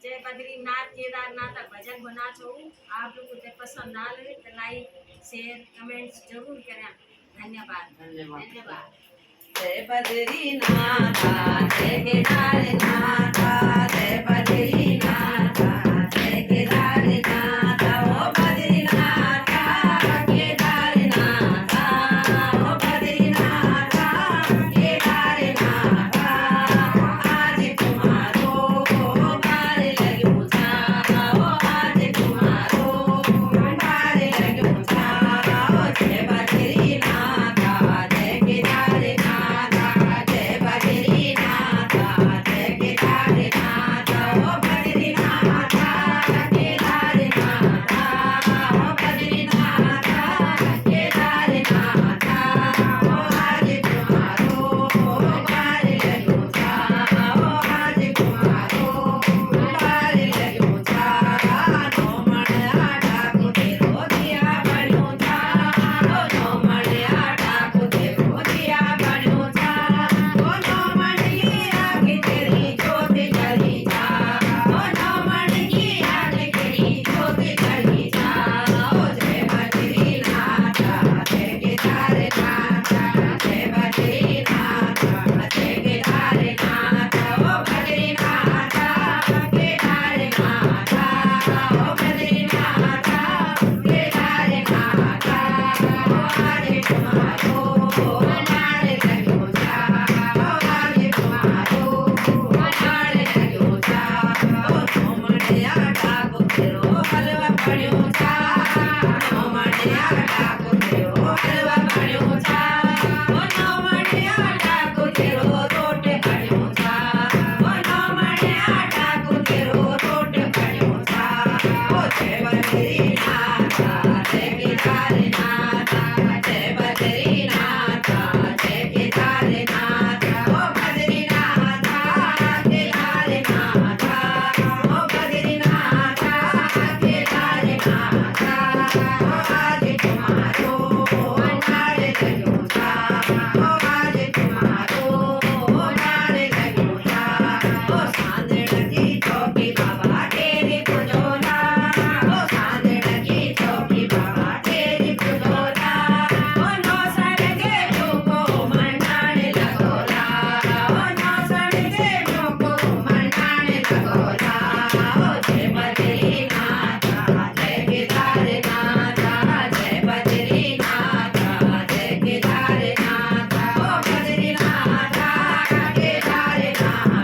जय बद्रीनाथ केदारनाथ भजन बना छो। आप लोग को पसंद ना लगे तो लाइक शेयर कमेंट्स जरूर करें। धन्यवाद धन्यवाद। जय बद्रीनाथ जय केदारनाथ जय बद्रीनाथ जय केदारनाथ ओ बद्रीनाथ केदारनाथ ओ बद्रीनाथ केदारनाथ आज तुम्हारो बार लग्यो था ओ आज तुम्हारो बार लग्यो था ओ जय बद्रीनाथ जय केदारनाथ जय बद्रीनाथ जय केदारनाथ ओ बद्रीनाथ केदारनाथ ओ बद्रीनाथ केदारनाथ ओ आज तुम्हारो बार लग्यो था ओ आज तुम्हारो बार लग्यो था नो मण आटा को तेरो दिया बन्यो था ओ नो मण आटा को तेरो दिया बन्यो था ओ नो मण की आग तेरी जोत जली था ओ नो मण की आग तेरी जोत जली था ओ जय बद्रीनाथ जय केदारनाथ जय बद्रीनाथ जय केदारनाथ ओ बद्रीनाथ केदारनाथ ओ बद्रीनाथ केदारनाथ ओ आज तुम्हारो बार लग्यो था ओ आज तुम्हारो बार लग्यो था ओ नो मण आटा को तेरो हलवा बन्यो था नो मण आटा को तेरो हलवा बन्यो था ओ नो मण आटा को तेरो रोट बन्यो था ओ नो मण आटा को तेरो रोट बन्यो था ओ जय बद्रीनाथ जय केदारनाथ जय बद्रीनाथ जय केदारनाथ ओ बद्रीनाथ केदारनाथ ओ बद्रीनाथ केदारनाथ ओ आज तुम्हारो बार लग्यो था ओ आज तुम्हारो बार लग्यो था ओ सांदड़ की चौकी बाबा तेरी पुजोला ओ सांदड़ की चौकी बाबा तेरी पुजोला ओ नौ सड़के को मंडाण लगोला ओ नौ सड़के को मंडाण लगोला ओ जय बद्रीनाथ जय केदारनाथ जय बद्रीनाथ जय केदारनाथ ओ बद्रीनाथ केदारनाथ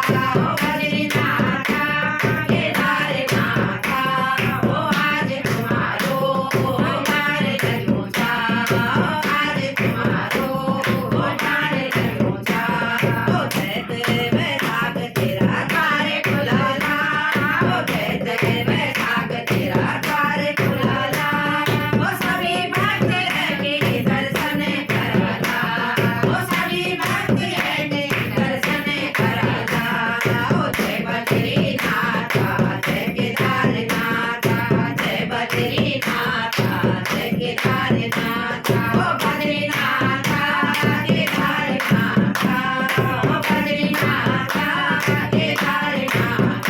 ओ बद्रीनाथ केदारनाथ ओ आज तुम्हारो बार लग्यो था ओ आज तुम्हारो बार लग्यो था ओ चैत बैसाख तेरा द्वार खुलाला ओ चैत बैसाख तेरा द्वार खुलाला ओ सभी भक्त के दर्शन कराला ओ सभी भक्त के दर्शन कराला ओ जय बद्रीनाथ जय केदारनाथ जय बद्रीनाथ जय केदारनाथ ओ बद्रीनाथ केदारनाथ ओ बद्रीनाथ केदारनाथ